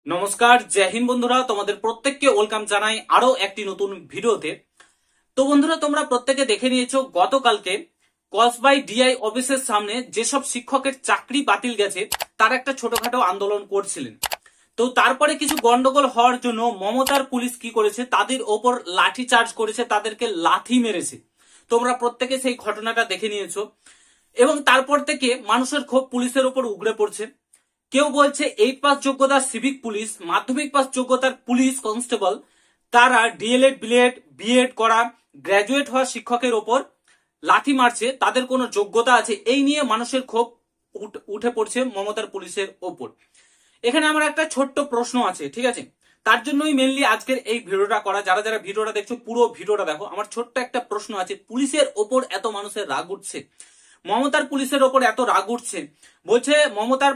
নমস্কার, জয় হিন্দ বন্ধুরা। তোমাদের প্রত্যেককে ওয়েলকাম জানাই আরো একটি নতুন ভিডিওতে। তো বন্ধুরা, তোমরা প্রত্যেকে দেখে নিয়েছো গতকালকে কসবাই ডিআই অফিসের সামনে যেসব শিক্ষকের চাকরি বাতিল গেছে তার একটা ছোটখাটো আন্দোলন করছিলেন। তো তারপরে কিছু গন্ডগোল হওয়ার জন্য মমতার পুলিশ কি করেছে, তাদের ওপর লাঠি চার্জ করেছে, তাদেরকে লাথি মেরেছে। তোমরা প্রত্যেকে সেই ঘটনাটা দেখে নিয়েছো এবং তারপর থেকে মানুষের ক্ষোভ পুলিশের উপর উগড়ে পড়ছে। কেউ বলছে 8 পাস যোগ্যতার সিভিক পুলিশ, মাধ্যমিক পাস যোগ্যতার পুলিশ কনস্টেবল, তারা ডিএলএড বিএড বিএড করা গ্রাজুয়েট হওয়া শিক্ষকের ওপর লাথি মারছে, তাদের কোনো যোগ্যতা আছে, এই নিয়ে মানুষের ক্ষোভ উঠে পড়ছে মমতার পুলিশের ওপর। এখানে আমার একটা ছোট্ট প্রশ্ন আছে, ঠিক আছে? তার জন্যই মেনলি আজকের এই ভিডিওটা করা। যারা যারা ভিডিওটা দেখছো পুরো ভিডিওটা দেখো। আমার ছোট্ট একটা প্রশ্ন আছে, পুলিশের ওপর এত মানুষের রাগ উঠছে, মমতার পুলিশের ওপর এত রাগ উঠছে, বলছে মমতার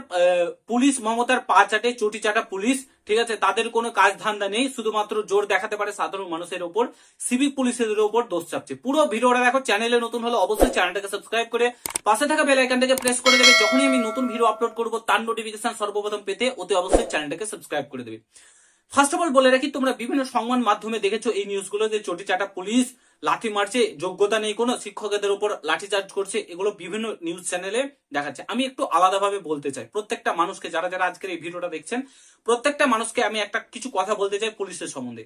পুলিশ মমতার পা চাটে চটি চাটা পুলিশ, ঠিক আছে? তাদের কোনো কাজ ধান্দা নেই, শুধুমাত্র জোর দেখাতে পারে সাধারণ মানুষের ওপর, সিভিক পুলিশের ওপর দোষ চাপছে। পুরো ভিডিওটা দেখো। চ্যানেলে নতুন হলে অবশ্যই চ্যানেলটাকে সাবস্ক্রাইব করে পাশে থাকা বেল আইকনটাকে প্রেস করে দেবে। যখনই আমি নতুন ভিডিও আপলোড করবো তার নোটিফিকেশন সর্বপ্রথম পেতে অতি অবশ্যই চ্যানেলটাকে সাবস্ক্রাইব করে দেবে। ফার্স্ট অফ অল বলে রাখি, তোমরা বিভিন্ন সংবাদ মাধ্যমে দেখেছো এই নিউজগুলো যে চটি চাটা পুলিশ লাঠি মারছে, যোগ্যতা নেই কোনো, শিক্ষকদের উপর লাঠি চার্জ করছে, এগুলো বিভিন্ন নিউজ চ্যানেলে দেখাচ্ছে। আমি একটু আলাদাভাবে বলতে চাই প্রত্যেকটা মানুষকে, যারা যারা আজকের এই ভিডিওটা দেখছেন প্রত্যেকটা মানুষকে আমি একটা কিছু কথা বলতে চাই পুলিশের সম্বন্ধে।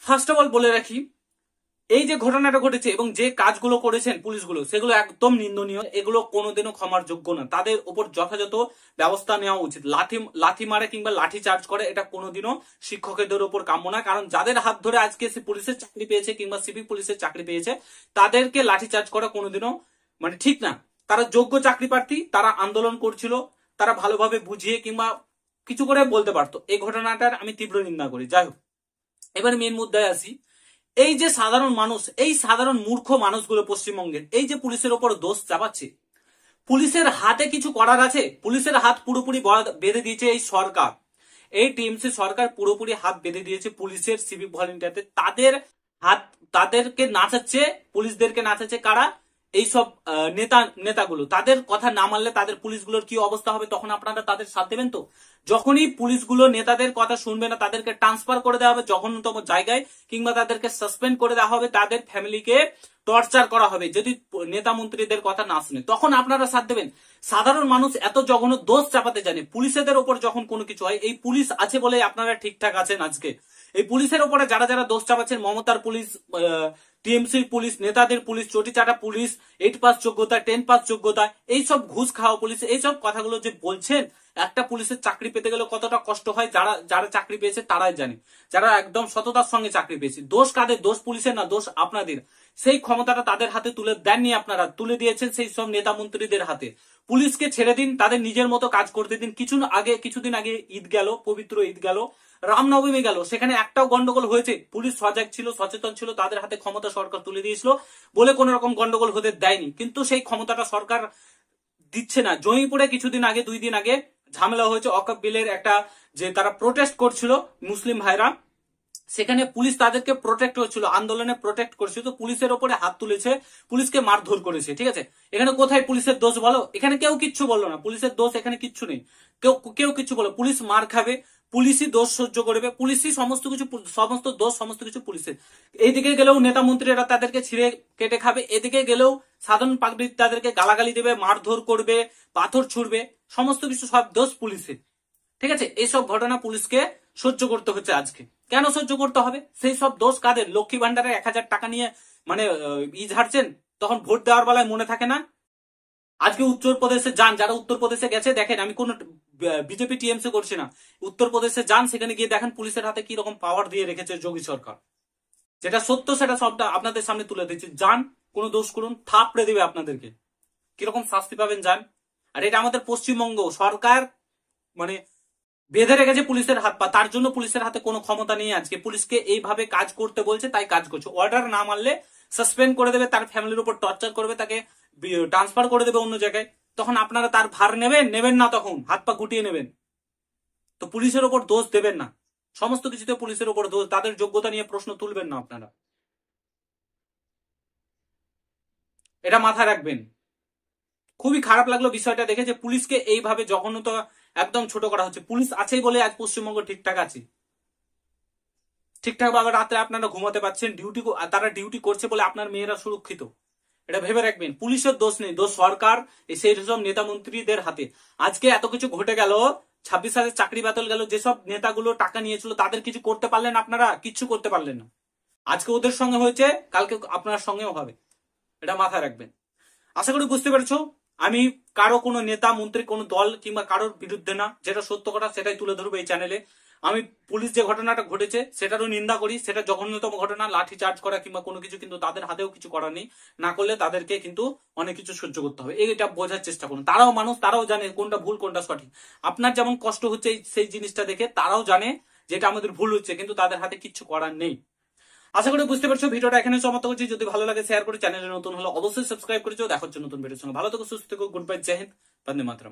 ফার্স্ট অফ অল বলে রাখি, এই যে ঘটনাটা ঘটেছে এবং যে কাজগুলো করেছেন পুলিশগুলো, সেগুলো একদম নিন্দনীয়, এগুলো কোনোদিনও ক্ষমার যোগ্য না। তাদের উপর যথাযথ ব্যবস্থা নেওয়া উচিত। লাথি মারে কিংবা লাঠি চার্জ করে এটা কোনোদিনও শিক্ষকদের উপর কাম্য না। কারণ যাদের হাত ধরে আজকে সে পুলিশের চাকরি পেয়েছে কিংবা সিভিক পুলিশের চাকরি পেয়েছে, তাদেরকে লাঠি চার্জ করা কোনোদিনও ঠিক না। তারা যোগ্য চাকরি প্রার্থী, তারা আন্দোলন করছিল, তারা ভালোভাবে বুঝিয়ে কিংবা কিছু করে বলতে পারতো। এই ঘটনাটার আমি তীব্র নিন্দা করি। যাই হোক, এবার মেন মুদ্দায় আসি। এই যে সাধারণ মানুষ, এই সাধারণ মূর্খ মানুষগুলো পশ্চিমবঙ্গের, এই যে পুলিশের ওপর দোষ চাপাচ্ছে, পুলিশের হাতে কিছু করার আছে? পুলিশের হাত পুরোপুরি বেঁধে দিয়েছে এই সরকার, এই টিএমসি সরকার পুরোপুরি হাত বেঁধে দিয়েছে পুলিশের সিভিক ভলেন্টিয়ারদের। তাদের হাত, তাদেরকে নাচাচ্ছে, পুলিশদেরকে নাচাচ্ছে কারা? এইসব নেতাগুলো। তাদের কথা না মানলে তাদের পুলিশগুলোর কি অবস্থা হবে, তখন আপনারা তাদের সাথ দেবেন তো? যখনই পুলিশগুলো নেতাদের কথা শুনবে না, তাদেরকে ট্রান্সফার করে দেওয়া হবে জঘন্যতম জায়গায়, কিংবা তাদেরকে সাসপেন্ড করে দেওয়া হবে, তাদের ফ্যামিলিকে টর্চার করা হবে যদি নেতা মন্ত্রীদের কথা না শুনে, তখন আপনারা সাথ দেবেন? সাধারণ মানুষ এত জঘন্য দোষ চাপাতে জানে পুলিশেদের ওপর যখন কোনো কিছু হয়। এই পুলিশ আছে বলে আপনারা ঠিকঠাক আছেন আজকে। এই পুলিশের ওপরে যারা যারা দোষ চাপাচ্ছেন, মমতার পুলিশ, টিএমসি পুলিশ, নেতাদের পুলিশ, চটি চাটা পুলিশ, 8 পাস যোগ্যতা, 10 পাস যোগ্যতা, এইসব ঘুষ খাওয়া পুলিশ, এইসব কথাগুলো যে বলছেন, একটা পুলিশের চাকরি পেতে গেলে কতটা কষ্ট হয় যারা যারা চাকরি পেয়েছে তারাই জানে, যারা একদম সততার সঙ্গে চাকরি পেয়েছে। দোষ কাদের? দোষ পুলিশের না, দোষ আপনাদের। সেই ক্ষমতাটা তাদের হাতে তুলে দেননি আপনারা, তুলে দিয়েছেন সেই সব নেতা মন্ত্রীদের হাতে। পুলিশকে ছেড়ে দিন, তাদের নিজের মতো কাজ করতে দিন। কিছুদিন আগে ঈদ গেল, পবিত্র ঈদ গেল, রামনবমী গেল, সেখানে একটাও গন্ডগোল হয়েছে? পুলিশ সজাগ ছিল, সচেতন ছিল, তাদের হাতে ক্ষমতা সরকার তুলে দিয়েছিল বলে কোন রকম গন্ডগোল হতে দেয়নি। কিন্তু সেই ক্ষমতাটা সরকার দিচ্ছে না। জমিপুরে কিছুদিন আগে, 2 দিন আগে ঝামেলা হয়েছে ওয়াকফ বিলের একটা, যে তারা প্রোটেস্ট করছিল মুসলিম ভাইরা, সেখানে পুলিশ তাদেরকে প্রোটেক্ট হচ্ছিল, আন্দোলনে প্রোটেক্ট করছিল, তো পুলিশের ওপরে হাত তুলেছে, পুলিশকে মারধর করেছে। ঠিক আছে, এখানে কোথায় পুলিশের দোষ বলো? এখানে কেউ কিচ্ছু বললো না, পুলিশের দোষ এখানে কিচ্ছু নেই। কেউ কেউ কিচ্ছু বলো? পুলিশ মার খাবে, পুলিশই দোষ সহ্য করবে, পুলিশই সমস্ত কিছু, সমস্ত দোষ সমস্ত কিছু পুলিশের। এইদিকে গেলেও নেতা মন্ত্রীরা তাদেরকে ছিঁড়ে কেটে খাবে, এদিকে গেলেও সাধারণ পাবলিক তাদেরকে গালাগালি দেবে, মারধর করবে, পাথর ছুড়বে, সমস্ত কিছু সব দোষ পুলিশের। ঠিক আছে, এইসব ঘটনা পুলিশকে সহ্য করতে হচ্ছে আজকে। কেন সহ্য করতে হবে? সেই সব দোষ কাদের? লক্ষ্মী ভান্ডারে 1000 টাকা নিয়ে ঝাড়ছেন, তখন ভোট দেওয়ার বেলায় মনে থাকে না? আজকে উত্তরপ্রদেশে যান, যারা উত্তরপ্রদেশে গেছে দেখেন, আমি কোন বিজেপি টিএমসি করছি না, উত্তরপ্রদেশে যান, সেখানে গিয়ে দেখেন পুলিশের হাতে কি রকম পাওয়ার দিয়ে রেখেছে যোগী সরকার। যেটা সত্য সেটা সবটা আপনাদের সামনে তুলে দিচ্ছি। যান, কোনো দোষ করুন, থাপড়ে দিবে আপনাদেরকে, কিরকম শাস্তি পাবেন যান। আর এটা আমাদের পশ্চিমবঙ্গ সরকার বেঁধে রেখেছে পুলিশের হাত পা, তার জন্য পুলিশের হাতে কোনো ক্ষমতা নেই। আজকে পুলিশকে এইভাবে কাজ করতে বলছে, তাই কাজ করছে। অর্ডার না মানলে সাসপেন্ড করে দেবে, তার ফ্যামিলির উপর টর্চার করবে, তাকে ট্রান্সফার করে দেবে অন্য জায়গায়। তখন আপনারা তার ভার নেবেন? নেবেন না, তখন হাত পা গুটিয়ে নেবেন। তো পুলিশের ওপর দোষ দেবেন না, সমস্ত কিছুতে পুলিশের ওপর দোষ, তাদের যোগ্যতা নিয়ে প্রশ্ন তুলবেন না আপনারা, এটা মাথায় রাখবেন। খুবই খারাপ লাগলো বিষয়টা দেখে, যে পুলিশকে এইভাবে জঘন্যতা একদম ছোট করা হচ্ছে। পুলিশ আছেই বলে আজ পশ্চিমবঙ্গ ঠিকঠাক আছে, ঠিকঠাক ভাবে রাতে আপনারা ঘুমাতে পারছেন, তারা ডিউটি করছে বলে আপনার মেয়েরা সুরক্ষিত। এটা ভেবে রাখবেন, পুলিশের দোষ নেই, দোষ সরকার সেই সব নেতা মন্ত্রীদের হাতে। আজকে এত কিছু ঘটে গেল, 26,000 চাকরি বাতিল গেল, যেসব নেতাগুলো টাকা নিয়েছিল তাদের কিছু করতে পারলেন আপনারা? কিচ্ছু করতে পারলেন না। আজকে ওদের সঙ্গে হয়েছে, কালকে আপনার সঙ্গেও হবে, এটা মাথায় রাখবেন। আশা করি বুঝতে পেরেছো। আমি কারো কোনো নেতা মন্ত্রী কোনো দল কিংবা কারোর বিরুদ্ধে না, যেটা সত্য কথা সেটাই তুলে ধরবো এই চ্যানেলে। আমি পুলিশ যে ঘটনাটা ঘটেছে সেটারও নিন্দা করি, সেটা জঘন্যতম ঘটনা, লাঠি চার্জ করা কিংবা কোনো কিছু, কিন্তু তাদের হাতেও কিছু করার নেই, না করলে তাদেরকে কিন্তু অনেক কিছু সহ্য করতে হবে, এটা বোঝার চেষ্টা করুন। তারাও মানুষ, তারাও জানে কোনটা ভুল কোনটা সঠিক। আপনার যেমন কষ্ট হচ্ছে সেই জিনিসটা দেখে, তারাও জানে যেটা আমাদের ভুল হচ্ছে, কিন্তু তাদের হাতে কিচ্ছু করার নেই। আশা করি বুঝতে পারছো। ভিডিওটা এখানে সমাপ্ত করছি। যদি ভালো লাগে শেয়ার করে, চ্যানেলে নতুন হলে অবশ্যই সাবস্ক্রাইব করেছো। দেখা হচ্ছে নতুন ভিডিওর সঙ্গে। ভালো থেকো, সুস্থ থেকো, গুড বাই, জয় হিন্দ, বন্দে মাতরম।